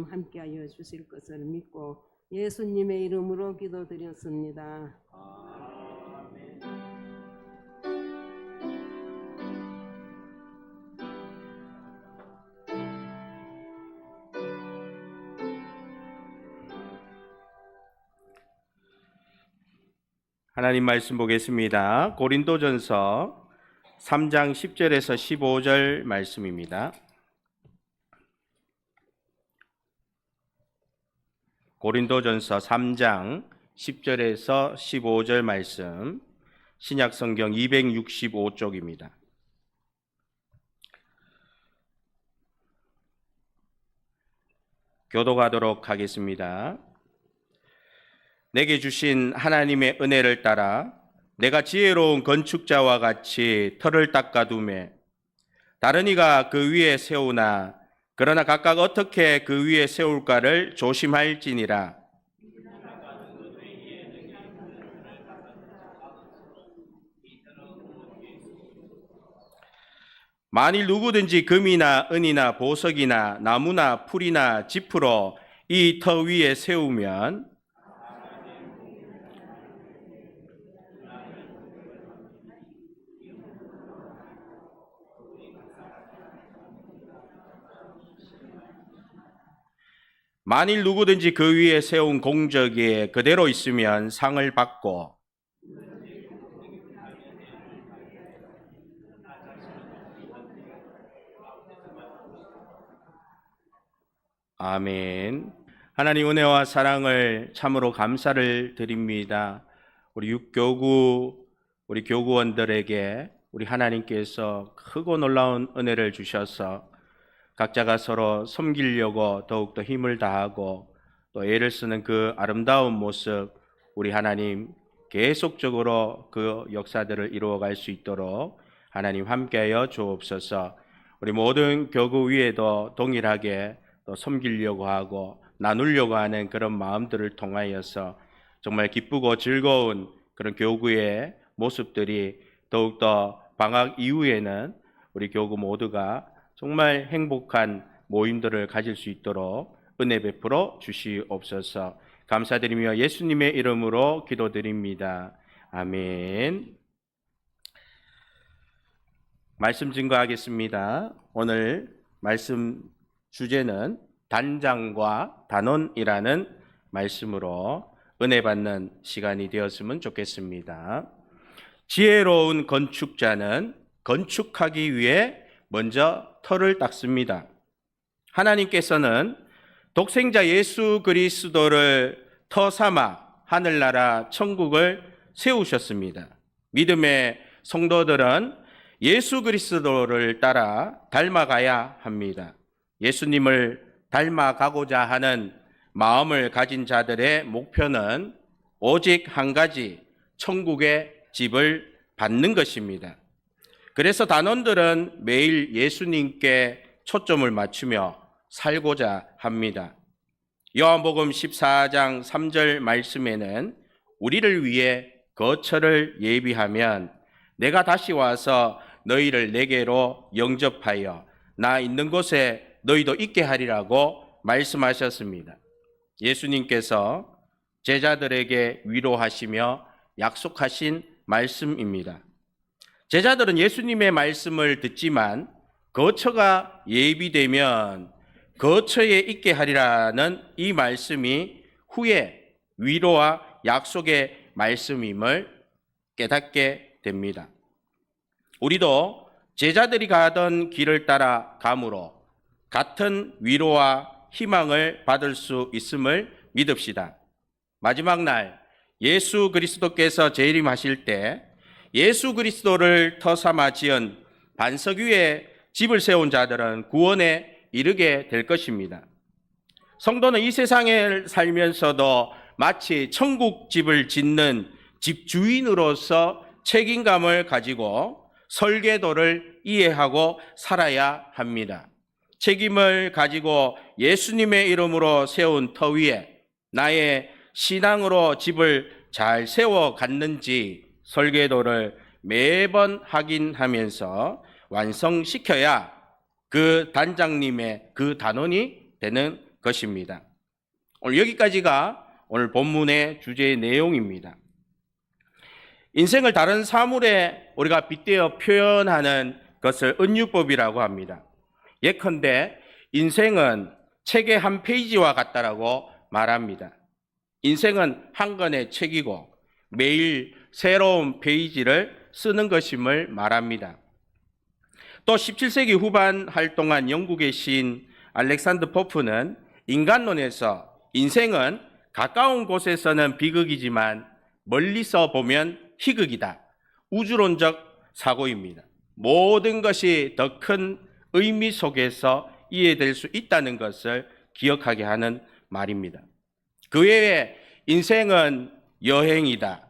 함께하여 주실 것을 믿고 예수님의 이름으로 기도드렸습니다. 하나님 말씀 보겠습니다. 고린도전서 3장 10절에서 15절 말씀입니다. 고린도전서 3장 10절에서 15절 말씀, 신약성경 265쪽입니다. 교독하도록 하겠습니다. 내게 주신 하나님의 은혜를 따라 내가 지혜로운 건축자와 같이 터를 닦아두매 다른 이가 그 위에 세우나 그러나 각각 어떻게 그 위에 세울까를 조심할지니라. 만일 누구든지 금이나 은이나 보석이나 나무나 풀이나 지프로 이 터 위에 세우면 만일 누구든지 그 위에 세운 공적이 그대로 있으면 상을 받고 아멘. 하나님 은혜와 사랑을 참으로 감사를 드립니다. 우리 육교구 우리 교구원들에게 우리 하나님께서 크고 놀라운 은혜를 주셔서 각자가 서로 섬기려고 더욱더 힘을 다하고 또 애를 쓰는 그 아름다운 모습 우리 하나님 계속적으로 그 역사들을 이루어갈 수 있도록 하나님 함께하여 주옵소서. 우리 모든 교구 위에도 동일하게 또 섬기려고 하고 나누려고 하는 그런 마음들을 통하여서 정말 기쁘고 즐거운 그런 교구의 모습들이 더욱더 방학 이후에는 우리 교구 모두가 정말 행복한 모임들을 가질 수 있도록 은혜 베풀어 주시옵소서. 감사드리며 예수님의 이름으로 기도드립니다. 아멘. 말씀 증거하겠습니다. 오늘 말씀 주제는 단장과 단원이라는 말씀으로 은혜 받는 시간이 되었으면 좋겠습니다. 지혜로운 건축자는 건축하기 위해 먼저 터를 닦습니다. 하나님께서는 독생자 예수 그리스도를 터 삼아 하늘나라 천국을 세우셨습니다. 믿음의 성도들은 예수 그리스도를 따라 닮아가야 합니다. 예수님을 닮아가고자 하는 마음을 가진 자들의 목표는 오직 한 가지, 천국의 집을 받는 것입니다. 그래서 단원들은 매일 예수님께 초점을 맞추며 살고자 합니다. 요한복음 14장 3절 말씀에는 우리를 위해 거처를 예비하면 내가 다시 와서 너희를 내게로 영접하여 나 있는 곳에 너희도 있게 하리라고 말씀하셨습니다. 예수님께서 제자들에게 위로하시며 약속하신 말씀입니다. 제자들은 예수님의 말씀을 듣지만 거처가 예비되면 거처에 있게 하리라는 이 말씀이 후에 위로와 약속의 말씀임을 깨닫게 됩니다. 우리도 제자들이 가던 길을 따라 감으로 같은 위로와 희망을 받을 수 있음을 믿읍시다. 마지막 날 예수 그리스도께서 재림하실 때 예수 그리스도를 터 삼아 지은 반석 위에 집을 세운 자들은 구원에 이르게 될 것입니다. 성도는 이 세상에 살면서도 마치 천국 집을 짓는 집주인으로서 책임감을 가지고 설계도를 이해하고 살아야 합니다. 책임을 가지고 예수님의 이름으로 세운 터 위에 나의 신앙으로 집을 잘 세워갔는지 설계도를 매번 확인하면서 완성시켜야 그 단장님의 그 단원이 되는 것입니다. 오늘 여기까지가 오늘 본문의 주제의 내용입니다. 인생을 다른 사물에 우리가 빗대어 표현하는 것을 은유법이라고 합니다. 예컨대 인생은 책의 한 페이지와 같다라고 말합니다. 인생은 한 권의 책이고 매일 새로운 페이지를 쓰는 것임을 말합니다. 또 17세기 후반 활동한 영국의 시인 알렉산더 포프는 인간론에서 인생은 가까운 곳에서는 비극이지만 멀리서 보면 희극이다. 우주론적 사고입니다. 모든 것이 더 큰 의미 속에서 이해될 수 있다는 것을 기억하게 하는 말입니다. 그 외에 인생은 여행이다.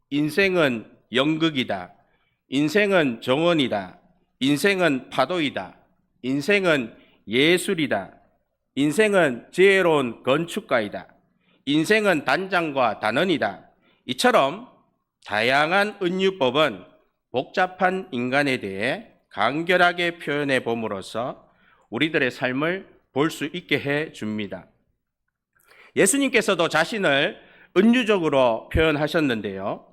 인생은 연극이다. 인생은 정원이다. 인생은 파도이다. 인생은 예술이다. 인생은 지혜로운 건축가이다. 인생은 단장과 단원이다. 이처럼 다양한 은유법은 복잡한 인간에 대해 간결하게 표현해 봄으로써 우리들의 삶을 볼 수 있게 해 줍니다. 예수님께서도 자신을 은유적으로 표현하셨는데요.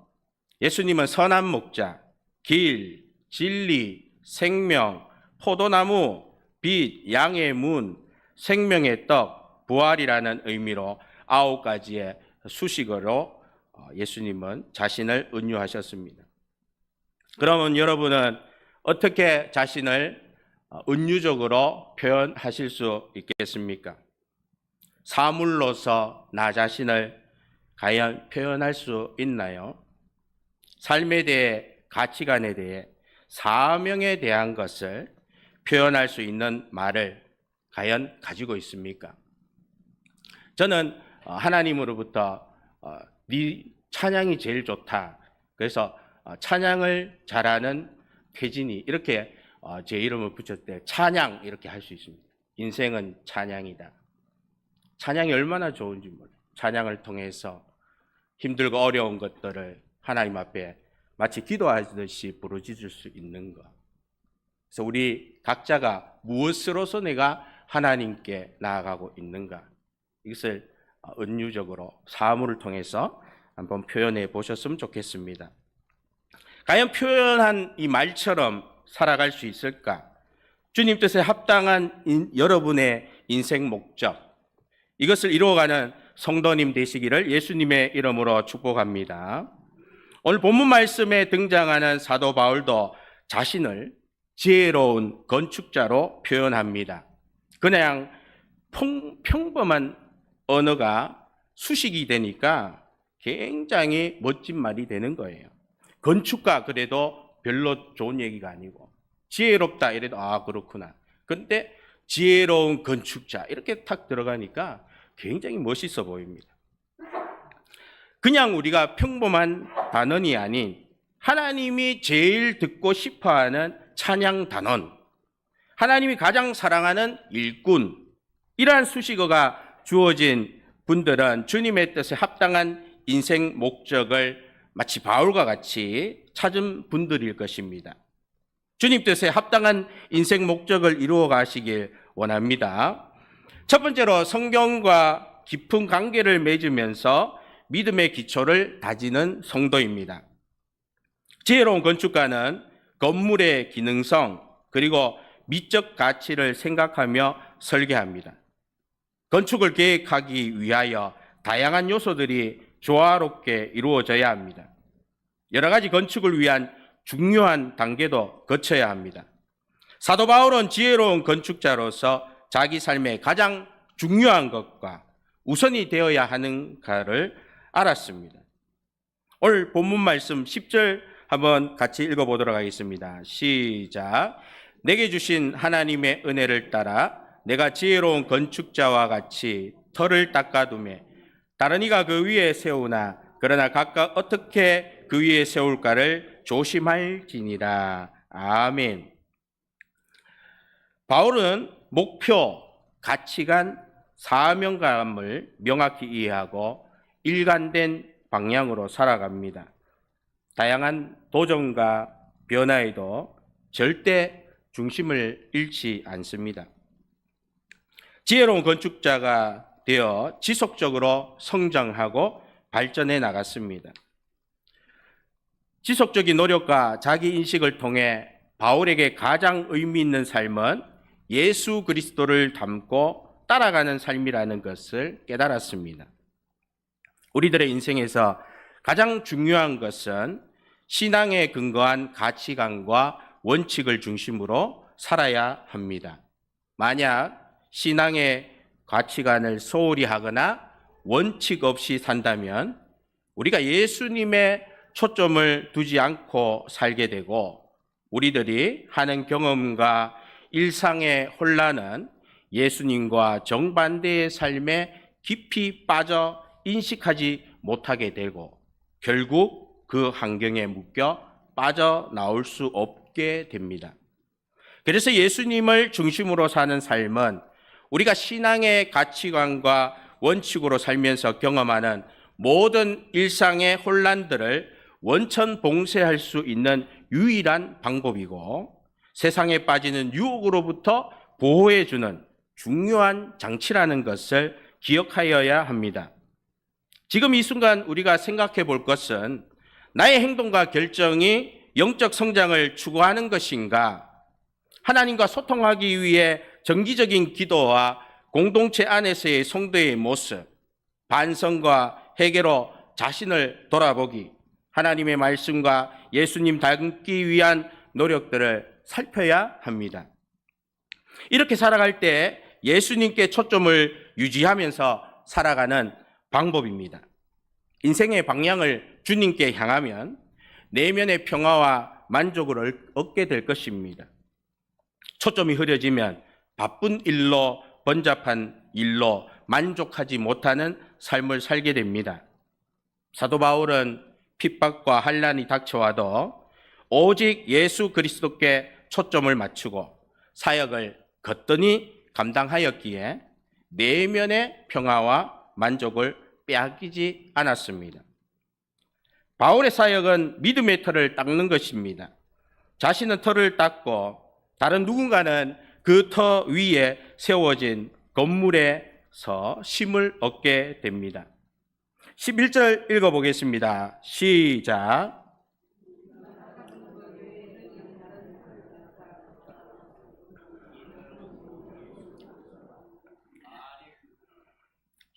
예수님은 선한 목자, 길, 진리, 생명, 포도나무, 빛, 양의 문, 생명의 떡, 부활이라는 의미로 9가지의 수식어로 예수님은 자신을 은유하셨습니다. 그러면 여러분은 어떻게 자신을 은유적으로 표현하실 수 있겠습니까? 사물로서 나 자신을 과연 표현할 수 있나요? 삶에 대해, 가치관에 대해, 사명에 대한 것을 표현할 수 있는 말을 과연 가지고 있습니까? 저는 하나님으로부터 네 찬양이 제일 좋다. 그래서 찬양을 잘하는 태진이 이렇게 제 이름을 붙였을 때 찬양 이렇게 할 수 있습니다. 인생은 찬양이다. 찬양이 얼마나 좋은지 몰라요. 찬양을 통해서 힘들고 어려운 것들을 하나님 앞에 마치 기도하듯이 부르짖을 수 있는 것. 그래서 우리 각자가 무엇으로서 내가 하나님께 나아가고 있는가. 이것을 은유적으로 사물을 통해서 한번 표현해 보셨으면 좋겠습니다. 과연 표현한 이 말처럼 살아갈 수 있을까? 주님 뜻에 합당한 여러분의 인생 목적, 이것을 이루어가는 성도님 되시기를 예수님의 이름으로 축복합니다. 오늘 본문 말씀에 등장하는 사도 바울도 자신을 지혜로운 건축자로 표현합니다. 그냥 평범한 언어가 수식이 되니까 굉장히 멋진 말이 되는 거예요. 건축가 그래도 별로 좋은 얘기가 아니고 지혜롭다 이래도 그렇구나. 근데 지혜로운 건축자 이렇게 탁 들어가니까 굉장히 멋있어 보입니다. 그냥 우리가 평범한 단원이 아닌 하나님이 제일 듣고 싶어하는 찬양 단원, 하나님이 가장 사랑하는 일꾼, 이러한 수식어가 주어진 분들은 주님의 뜻에 합당한 인생 목적을 마치 바울과 같이 찾은 분들일 것입니다. 주님 뜻에 합당한 인생 목적을 이루어 가시길 원합니다. 첫 번째로 성경과 깊은 관계를 맺으면서 믿음의 기초를 다지는 성도입니다. 지혜로운 건축가는 건물의 기능성 그리고 미적 가치를 생각하며 설계합니다. 건축을 계획하기 위하여 다양한 요소들이 조화롭게 이루어져야 합니다. 여러 가지 건축을 위한 중요한 단계도 거쳐야 합니다. 사도 바울은 지혜로운 건축자로서 자기 삶의 가장 중요한 것과 우선이 되어야 하는가를 알았습니다. 오늘 본문 말씀 10절 한번 같이 읽어보도록 하겠습니다. 시작. 내게 주신 하나님의 은혜를 따라 내가 지혜로운 건축자와 같이 터를 닦아두매 다른 이가 그 위에 세우나 그러나 각각 어떻게 그 위에 세울까를 조심할지니라. 아멘. 바울은 목표, 가치관, 사명감을 명확히 이해하고 일관된 방향으로 살아갑니다. 다양한 도전과 변화에도 절대 중심을 잃지 않습니다. 지혜로운 건축자가 되어 지속적으로 성장하고 발전해 나갔습니다. 지속적인 노력과 자기 인식을 통해 바울에게 가장 의미 있는 삶은 예수 그리스도를 닮고 따라가는 삶이라는 것을 깨달았습니다. 우리들의 인생에서 가장 중요한 것은 신앙에 근거한 가치관과 원칙을 중심으로 살아야 합니다. 만약 신앙의 가치관을 소홀히 하거나 원칙 없이 산다면 우리가 예수님의 초점을 두지 않고 살게 되고 우리들이 하는 경험과 일상의 혼란은 예수님과 정반대의 삶에 깊이 빠져 인식하지 못하게 되고 결국 그 환경에 묶여 빠져나올 수 없게 됩니다. 그래서 예수님을 중심으로 사는 삶은 우리가 신앙의 가치관과 원칙으로 살면서 경험하는 모든 일상의 혼란들을 원천 봉쇄할 수 있는 유일한 방법이고 세상에 빠지는 유혹으로부터 보호해주는 중요한 장치라는 것을 기억하여야 합니다. 지금 이 순간 우리가 생각해 볼 것은 나의 행동과 결정이 영적 성장을 추구하는 것인가? 하나님과 소통하기 위해 정기적인 기도와 공동체 안에서의 성도의 모습, 반성과 회개로 자신을 돌아보기, 하나님의 말씀과 예수님 닮기 위한 노력들을 살펴야 합니다. 이렇게 살아갈 때 예수님께 초점을 유지하면서 살아가는 방법입니다. 인생의 방향을 주님께 향하면 내면의 평화와 만족을 얻게 될 것입니다. 초점이 흐려지면 바쁜 일로 번잡한 일로 만족하지 못하는 삶을 살게 됩니다. 사도 바울은 핍박과 환난이 닥쳐와도 오직 예수 그리스도께 초점을 맞추고 사역을 거뜬히 감당하였기에 내면의 평화와 만족을 빼앗기지 않았습니다. 바울의 사역은 믿음의 터를 닦는 것입니다. 자신은 터를 닦고 다른 누군가는 그 터 위에 세워진 건물에서 쉼을 얻게 됩니다. 11절 읽어보겠습니다. 시작.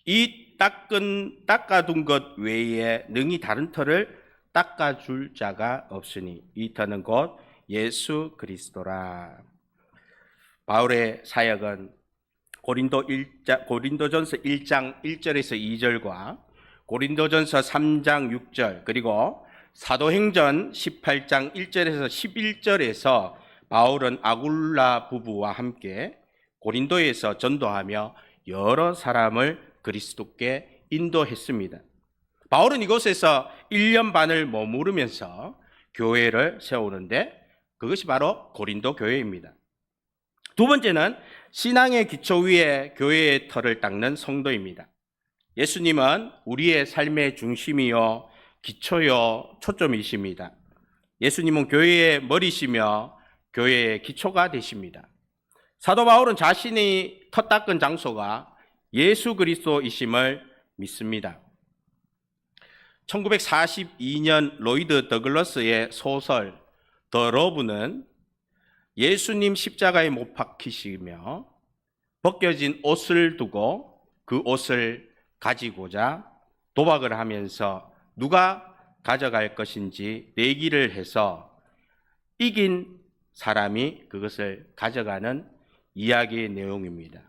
이 닦아둔 것 외에 능히 다른 터를 닦아줄 자가 없으니 이 터는 곧 예수 그리스도라. 바울의 사역은 고린도전서 1장 1절에서 2절과 고린도전서 3장 6절 그리고 사도행전 18장 1절에서 11절에서 바울은 아굴라 부부와 함께 고린도에서 전도하며 여러 사람을 그리스도께 인도했습니다. 바울은 이곳에서 1년 반을 머무르면서 교회를 세우는데 그것이 바로 고린도 교회입니다. 두 번째는 신앙의 기초 위에 교회의 터를 닦는 성도입니다. 예수님은 우리의 삶의 중심이요 기초요 초점이십니다. 예수님은 교회의 머리시며 교회의 기초가 되십니다. 사도 바울은 자신이 터 닦은 장소가 예수 그리스도이심을 믿습니다. 1942년 로이드 더글러스의 소설 더 러브는 예수님 십자가에 못 박히시며 벗겨진 옷을 두고 그 옷을 가지고자 도박을 하면서 누가 가져갈 것인지 내기를 해서 이긴 사람이 그것을 가져가는 이야기의 내용입니다.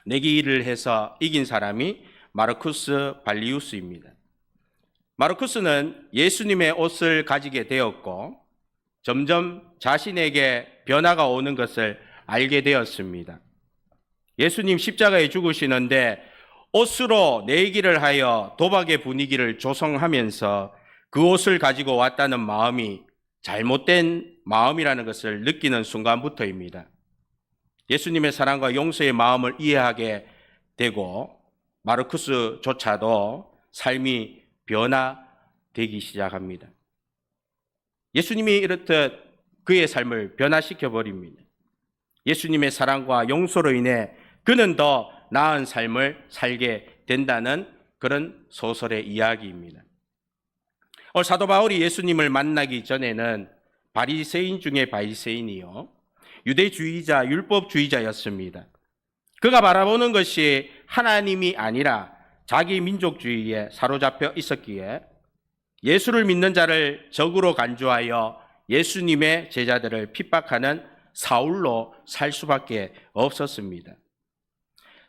내기를 해서 이긴 사람이 마르쿠스 발리우스입니다. 마르쿠스는 예수님의 옷을 가지게 되었고 점점 자신에게 변화가 오는 것을 알게 되었습니다. 예수님 십자가에 죽으시는데 옷으로 내기를 하여 도박의 분위기를 조성하면서 그 옷을 가지고 왔다는 마음이 잘못된 마음이라는 것을 느끼는 순간부터입니다. 예수님의 사랑과 용서의 마음을 이해하게 되고 마르쿠스조차도 삶이 변화되기 시작합니다. 예수님이 이렇듯 그의 삶을 변화시켜 버립니다. 예수님의 사랑과 용서로 인해 그는 더 나은 삶을 살게 된다는 그런 소설의 이야기입니다. 오늘 사도 바울이 예수님을 만나기 전에는 바리새인 중에 바리새인이요, 유대주의자, 율법주의자였습니다. 그가 바라보는 것이 하나님이 아니라 자기 민족주의에 사로잡혀 있었기에 예수를 믿는 자를 적으로 간주하여 예수님의 제자들을 핍박하는 사울로 살 수밖에 없었습니다.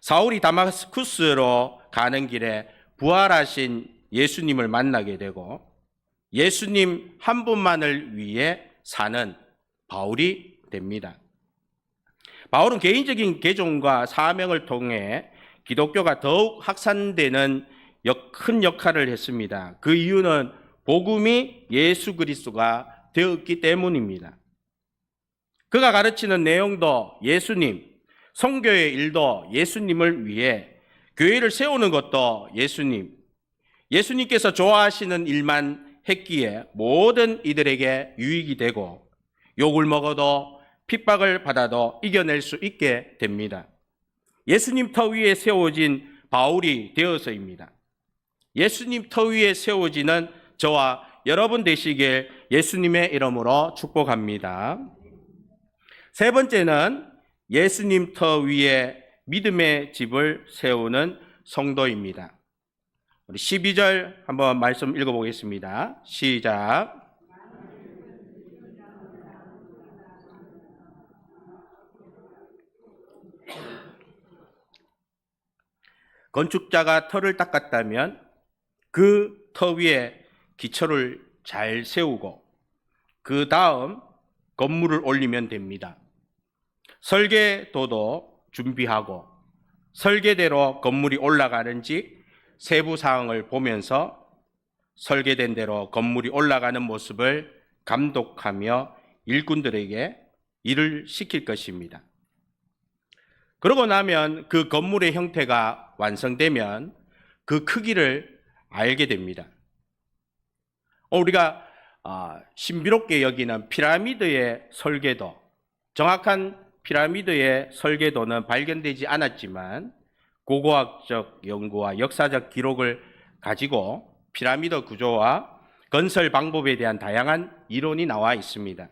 사울이 다마스쿠스로 가는 길에 부활하신 예수님을 만나게 되고 예수님 한 분만을 위해 사는 바울이 됩니다. 바울은 개인적인 개종과 사명을 통해 기독교가 더욱 확산되는 큰 역할을 했습니다. 그 이유는 복음이 예수 그리스도가 되었기 때문입니다. 그가 가르치는 내용도 예수님, 선교의 일도 예수님을 위해, 교회를 세우는 것도 예수님, 예수님께서 좋아하시는 일만 했기에 모든 이들에게 유익이 되고 욕을 먹어도 핍박을 받아도 이겨낼 수 있게 됩니다. 예수님 터 위에 세워진 바울이 되어서입니다. 예수님 터 위에 세워지는 저와 여러분 되시길 예수님의 이름으로 축복합니다. 세 번째는 예수님 터 위에 믿음의 집을 세우는 성도입니다. 우리 12절 한번 말씀 읽어보겠습니다. 시작. 건축자가 터를 닦았다면 그 터 위에 기초를 잘 세우고 그 다음 건물을 올리면 됩니다. 설계도도 준비하고 설계대로 건물이 올라가는지 세부 사항을 보면서 설계된 대로 건물이 올라가는 모습을 감독하며 일꾼들에게 일을 시킬 것입니다. 그러고 나면 그 건물의 형태가 완성되면 그 크기를 알게 됩니다. 우리가 신비롭게 여기는 피라미드의 설계도, 정확한 피라미드의 설계도는 발견되지 않았지만 고고학적 연구와 역사적 기록을 가지고 피라미드 구조와 건설 방법에 대한 다양한 이론이 나와 있습니다.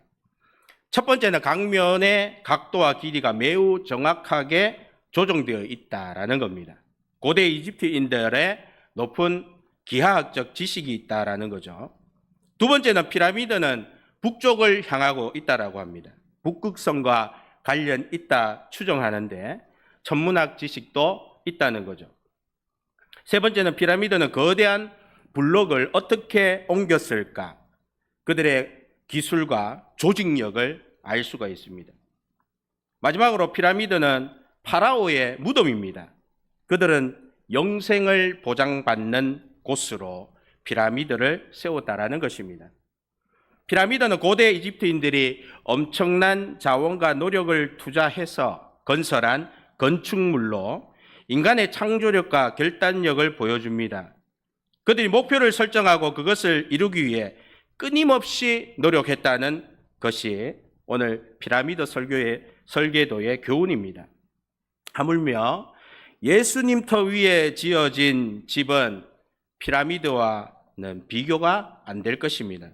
첫 번째는 각면의 각도와 길이가 매우 정확하게 조정되어 있다라는 겁니다. 고대 이집트인들의 높은 기하학적 지식이 있다라는 거죠. 두 번째는 피라미드는 북쪽을 향하고 있다라고 합니다. 북극성과 관련 있다 추정하는데 천문학 지식도 있다는 거죠. 세 번째는 피라미드는 거대한 블록을 어떻게 옮겼을까? 그들의 기술과 조직력을 알 수가 있습니다. 마지막으로 피라미드는 파라오의 무덤입니다. 그들은 영생을 보장받는 곳으로 피라미드를 세웠다라는 것입니다. 피라미드는 고대 이집트인들이 엄청난 자원과 노력을 투자해서 건설한 건축물로 인간의 창조력과 결단력을 보여줍니다. 그들이 목표를 설정하고 그것을 이루기 위해 끊임없이 노력했다는 것이 오늘 피라미드 설계도의 교훈입니다. 하물며 예수님 터 위에 지어진 집은 피라미드와는 비교가 안 될 것입니다.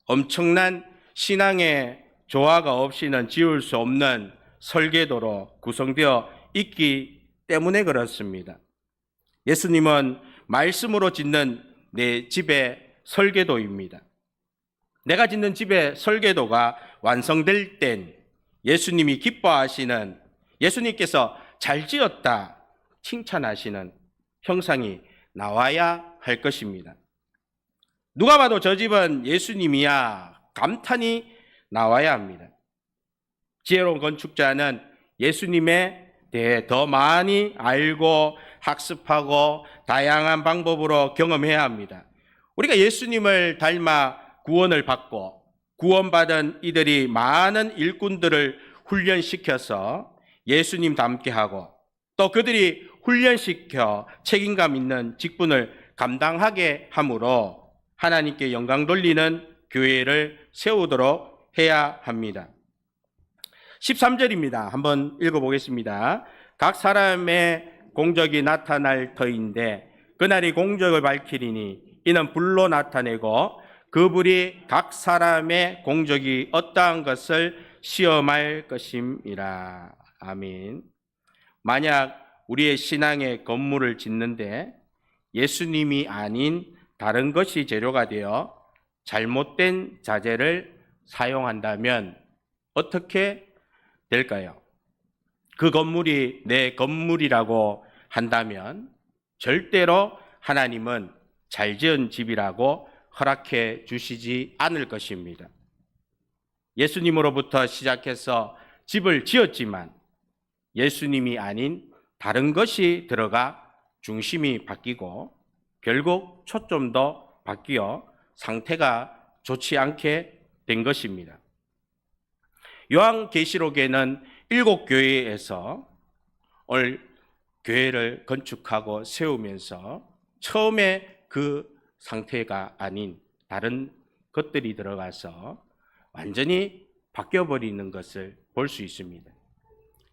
엄청난 신앙의 조화가 없이는 지을 수 없는 설계도로 구성되어 있기 때문에 그렇습니다. 예수님은 말씀으로 짓는 내 집의 설계도입니다. 내가 짓는 집의 설계도가 완성될 땐 예수님이 기뻐하시는, 예수님께서 잘 지었다 칭찬하시는 형상이 나와야 할 것입니다. 누가 봐도 저 집은 예수님이야 감탄이 나와야 합니다. 지혜로운 건축자는 예수님에 대해 더 많이 알고 학습하고 다양한 방법으로 경험해야 합니다. 우리가 예수님을 닮아 구원을 받고 구원받은 이들이 많은 일꾼들을 훈련시켜서 예수님 닮게 하고 또 그들이 훈련시켜 책임감 있는 직분을 감당하게 함으로 하나님께 영광 돌리는 교회를 세우도록 해야 합니다. 13절입니다. 한번 읽어보겠습니다. 각 사람의 공적이 나타날 터인데 그날이 공적을 밝히리니 이는 불로 나타내고 그 불이 각 사람의 공적이 어떠한 것을 시험할 것임이라. 아멘. 만약 우리의 신앙의 건물을 짓는데 예수님이 아닌 다른 것이 재료가 되어 잘못된 자재를 사용한다면 어떻게 될까요? 그 건물이 내 건물이라고 한다면 절대로 하나님은 잘 지은 집이라고 허락해 주시지 않을 것입니다. 예수님으로부터 시작해서 집을 지었지만 예수님이 아닌 다른 것이 들어가 중심이 바뀌고 결국 초점도 바뀌어 상태가 좋지 않게 된 것입니다. 요한계시록에는 7교회에서 교회를 건축하고 세우면서 처음에 그 상태가 아닌 다른 것들이 들어가서 완전히 바뀌어버리는 것을 볼 수 있습니다.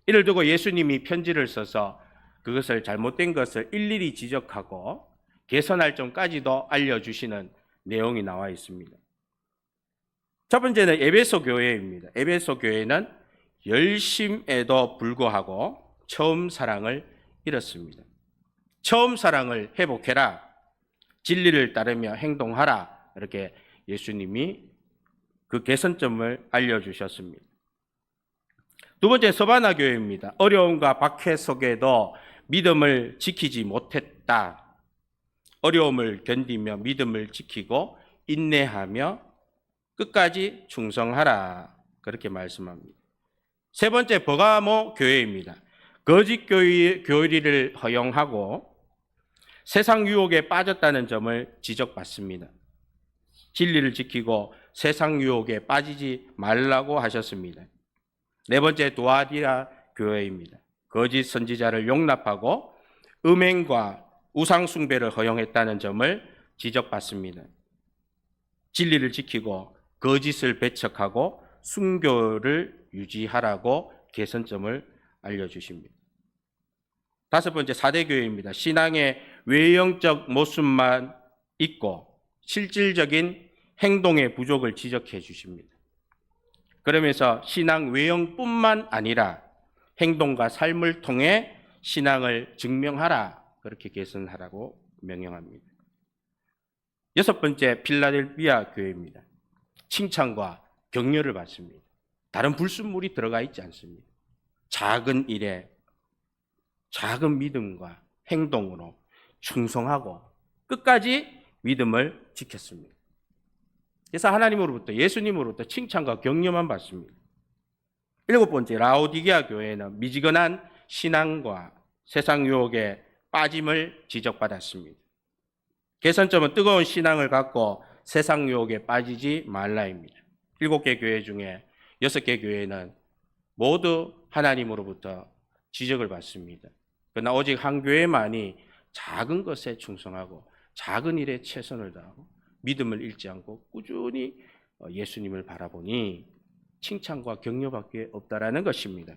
이를 두고 예수님이 편지를 써서 그것을 잘못된 것을 일일이 지적하고 개선할 점까지도 알려주시는 내용이 나와 있습니다. 첫 번째는 에베소 교회입니다. 에베소 교회는 열심에도 불구하고 처음 사랑을 잃었습니다. 처음 사랑을 회복해라. 진리를 따르며 행동하라. 이렇게 예수님이 그 개선점을 알려주셨습니다. 두 번째 서바나 교회입니다. 어려움과 박해 속에도 믿음을 지키지 못했다. 어려움을 견디며 믿음을 지키고 인내하며 끝까지 충성하라. 그렇게 말씀합니다. 세 번째 버가모 교회입니다. 거짓 교리를 허용하고 세상 유혹에 빠졌다는 점을 지적받습니다. 진리를 지키고 세상 유혹에 빠지지 말라고 하셨습니다. 네 번째 두아디라 교회입니다. 거짓 선지자를 용납하고 음행과 우상 숭배를 허용했다는 점을 지적받습니다. 진리를 지키고 거짓을 배척하고 순교를 유지하라고 개선점을 알려주십니다. 다섯 번째 사대교회입니다. 신앙의 외형적 모습만 있고 실질적인 행동의 부족을 지적해 주십니다. 그러면서 신앙 외형뿐만 아니라 행동과 삶을 통해 신앙을 증명하라. 그렇게 개선하라고 명령합니다. 여섯 번째 필라델피아 교회입니다. 칭찬과 격려를 받습니다. 다른 불순물이 들어가 있지 않습니다. 작은 일에 작은 믿음과 행동으로 충성하고 끝까지 믿음을 지켰습니다. 그래서 하나님으로부터 예수님으로부터 칭찬과 격려만 받습니다. 일곱 번째 라오디게아 교회는 미지근한 신앙과 세상 유혹에 빠짐을 지적받았습니다. 개선점은 뜨거운 신앙을 갖고 세상 유혹에 빠지지 말라입니다. 7개 교회 중에 6개 교회는 모두 하나님으로부터 지적을 받습니다. 그러나 오직 한 교회만이 작은 것에 충성하고 작은 일에 최선을 다하고 믿음을 잃지 않고 꾸준히 예수님을 바라보니 칭찬과 격려밖에 없다라는 것입니다.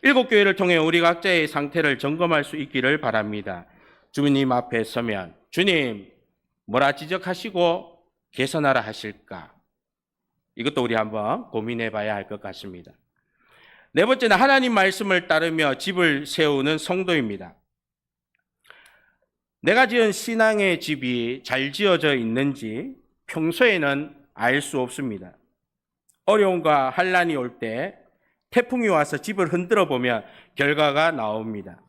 7교회를 통해 우리 각자의 상태를 점검할 수 있기를 바랍니다. 주님 앞에 서면 주님 뭐라 지적하시고 개선하라 하실까? 이것도 우리 한번 고민해 봐야 할 것 같습니다. 네 번째는 하나님 말씀을 따르며 집을 세우는 성도입니다. 내가 지은 신앙의 집이 잘 지어져 있는지 평소에는 알 수 없습니다. 어려움과 환난이 올 때 태풍이 와서 집을 흔들어 보면 결과가 나옵니다.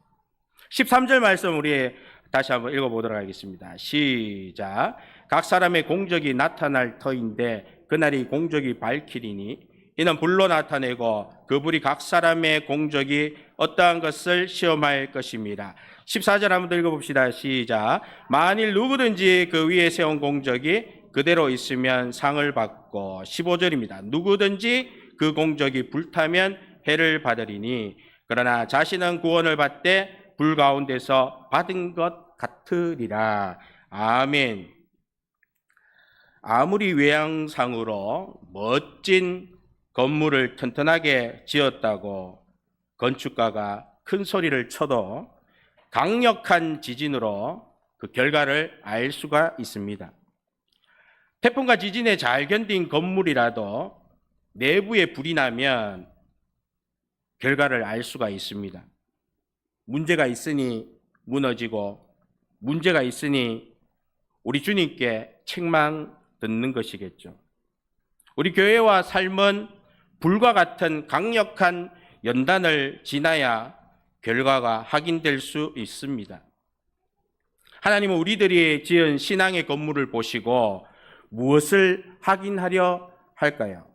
13절 말씀 우리 다시 한번 읽어보도록 하겠습니다. 시작. 각 사람의 공적이 나타날 터인데 그날이 공적이 밝히리니 이는 불로 나타내고 그 불이 각 사람의 공적이 어떠한 것을 시험할 것입니다. 14절 한번 더 읽어봅시다. 시작. 만일 누구든지 그 위에 세운 공적이 그대로 있으면 상을 받고 15절입니다. 누구든지 그 공적이 불타면 해를 받으리니 그러나 자신은 구원을 받되 불 가운데서 받은 것 같으리라. 아멘. 아무리 외양상으로 멋진 건물을 튼튼하게 지었다고 건축가가 큰 소리를 쳐도 강력한 지진으로 그 결과를 알 수가 있습니다. 태풍과 지진에 잘 견딘 건물이라도 내부에 불이 나면 결과를 알 수가 있습니다. 문제가 있으니 무너지고 문제가 있으니 우리 주님께 책망 듣는 것이겠죠. 우리 교회와 삶은 불과 같은 강력한 연단을 지나야 결과가 확인될 수 있습니다. 하나님은 우리들이 지은 신앙의 건물을 보시고 무엇을 확인하려 할까요?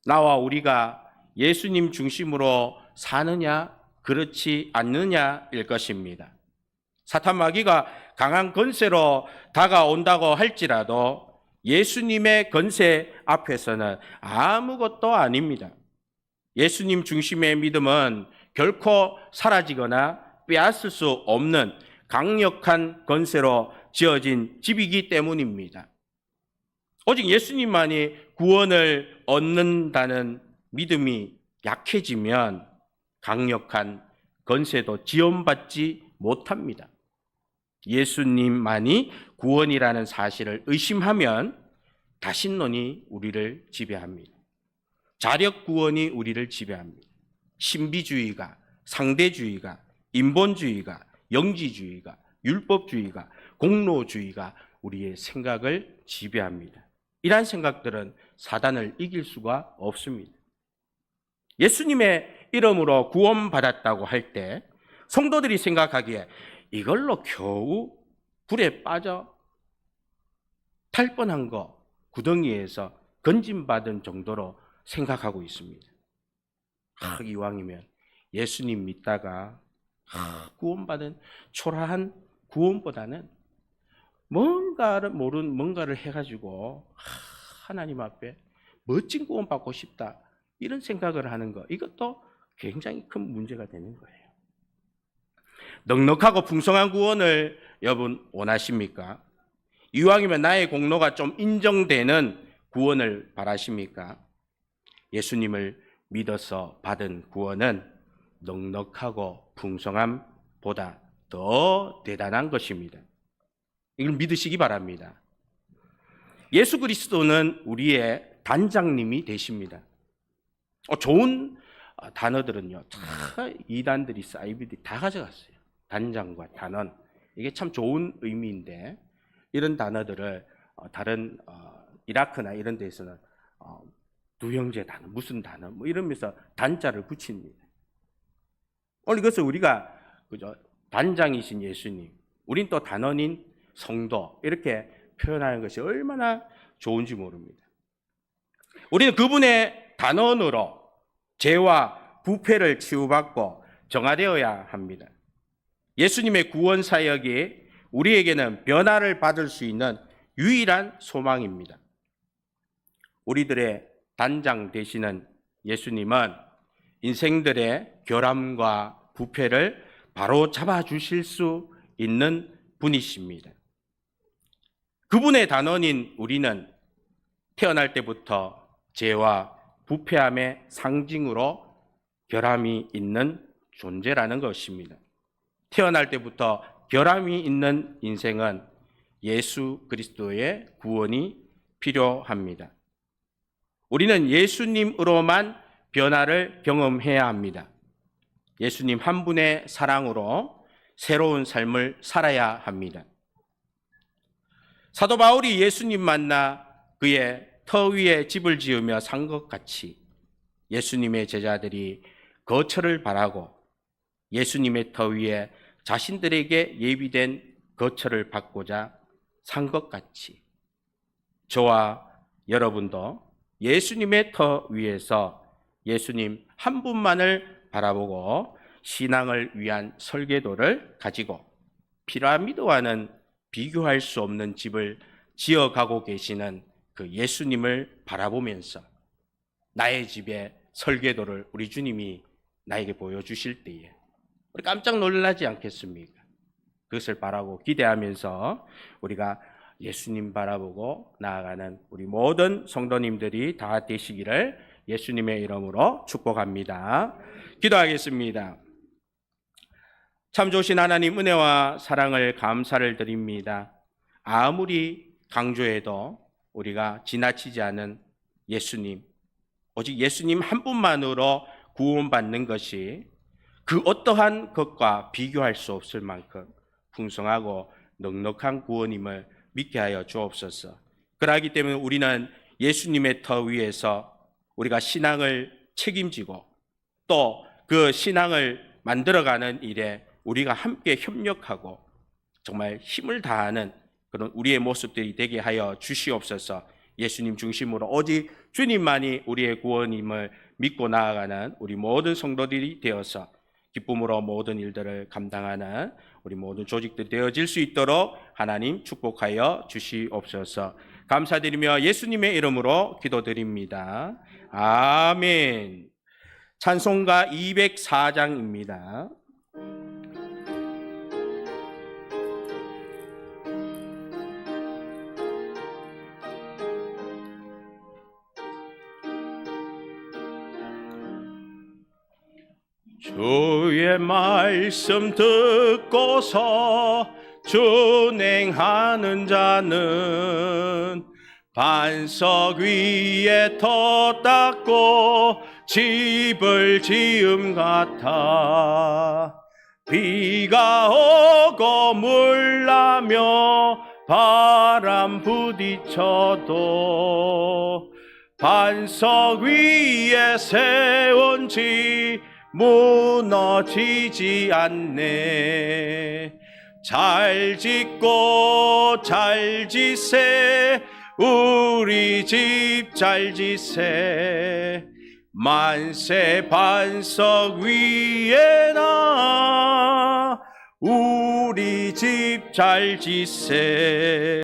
나와 우리가 예수님 중심으로 사느냐, 그렇지 않느냐일 것입니다. 사탄 마귀가 강한 권세로 다가온다고 할지라도 예수님의 권세 앞에서는 아무것도 아닙니다. 예수님 중심의 믿음은 결코 사라지거나 빼앗을 수 없는 강력한 권세로 지어진 집이기 때문입니다. 오직 예수님만이 구원을 얻는다는 믿음이 약해지면 강력한 권세도 지원받지 못합니다. 예수님만이 구원이라는 사실을 의심하면 다신론이 우리를 지배합니다. 자력 구원이 우리를 지배합니다. 신비주의가, 상대주의가, 인본주의가, 영지주의가, 율법주의가, 공로주의가 우리의 생각을 지배합니다. 이러한 생각들은 사단을 이길 수가 없습니다. 예수님의 이름으로 구원받았다고 할 때 성도들이 생각하기에 이걸로 겨우 불에 빠져 탈 뻔한 거 구덩이에서 건짐받은 정도로 생각하고 있습니다. 이왕이면 예수님 믿다가 구원받은 초라한 구원보다는 뭔가를 해가지고 하나님 앞에 멋진 구원 받고 싶다 이런 생각을 하는 거, 이것도 굉장히 큰 문제가 되는 거예요. 넉넉하고 풍성한 구원을 여러분 원하십니까? 이왕이면 나의 공로가 좀 인정되는 구원을 바라십니까? 예수님을 믿어서 받은 구원은 넉넉하고 풍성함보다 더 대단한 것입니다. 이걸 믿으시기 바랍니다. 예수 그리스도는 우리의 단장님이 되십니다. 좋은 단어들은요, 다 이단들이, 사이비들이 다 가져갔어요. 단장과 단원. 이게 참 좋은 의미인데, 이런 단어들을 다른 이라크나 이런 데서는 두 형제 단어, 무슨 단어, 뭐 이러면서 단자를 붙입니다. 오늘 이것을 우리가, 그죠? 단장이신 예수님, 우린 또 단원인 성도, 이렇게 표현하는 것이 얼마나 좋은지 모릅니다. 우리는 그분의 단원으로 죄와 부패를 치유받고 정화되어야 합니다. 예수님의 구원 사역이 우리에게는 변화를 받을 수 있는 유일한 소망입니다. 우리들의 단장 되시는 예수님은 인생들의 결함과 부패를 바로 잡아주실 수 있는 분이십니다. 그분의 단원인 우리는 태어날 때부터 죄와 부패함의 상징으로 결함이 있는 존재라는 것입니다. 태어날 때부터 결함이 있는 인생은 예수 그리스도의 구원이 필요합니다. 우리는 예수님으로만 변화를 경험해야 합니다. 예수님 한 분의 사랑으로 새로운 삶을 살아야 합니다. 사도 바울이 예수님 만나 그의 터 위에 집을 지으며 산 것 같이 예수님의 제자들이 거처를 바라고 예수님의 터 위에 자신들에게 예비된 거처를 받고자 산 것 같이 저와 여러분도 예수님의 터 위에서 예수님 한 분만을 바라보고 신앙을 위한 설계도를 가지고 피라미드와는 비교할 수 없는 집을 지어가고 계시는 그 예수님을 바라보면서 나의 집의 설계도를 우리 주님이 나에게 보여주실 때에 우리 깜짝 놀라지 않겠습니까? 그것을 바라고 기대하면서 우리가 예수님 바라보고 나아가는 우리 모든 성도님들이 다 되시기를 예수님의 이름으로 축복합니다. 기도하겠습니다. 참 좋으신 하나님, 은혜와 사랑을 감사를 드립니다. 아무리 강조해도 우리가 지나치지 않은 예수님, 오직 예수님 한 분만으로 구원받는 것이 그 어떠한 것과 비교할 수 없을 만큼 풍성하고 넉넉한 구원임을 믿게 하여 주옵소서. 그러하기 때문에 우리는 예수님의 터 위에서 우리가 신앙을 책임지고 또 그 신앙을 만들어가는 일에 우리가 함께 협력하고 정말 힘을 다하는 그런 우리의 모습들이 되게 하여 주시옵소서. 예수님 중심으로 오직 주님만이 우리의 구원임을 믿고 나아가는 우리 모든 성도들이 되어서 기쁨으로 모든 일들을 감당하는 우리 모든 조직들이 되어질 수 있도록 하나님 축복하여 주시옵소서. 감사드리며 예수님의 이름으로 기도드립니다. 아멘. 찬송가 204장입니다. 주의 말씀 듣고서 준행하는 자는 반석 위에 터 닦고 집을 지음 같아. 비가 오고 물 나며 바람 부딪혀도 반석 위에 세운 집 무너지지 않네. 잘 짓고 잘 지세, 우리 집 잘 지세. 만세 반석 위에 나 우리 집 잘 지세.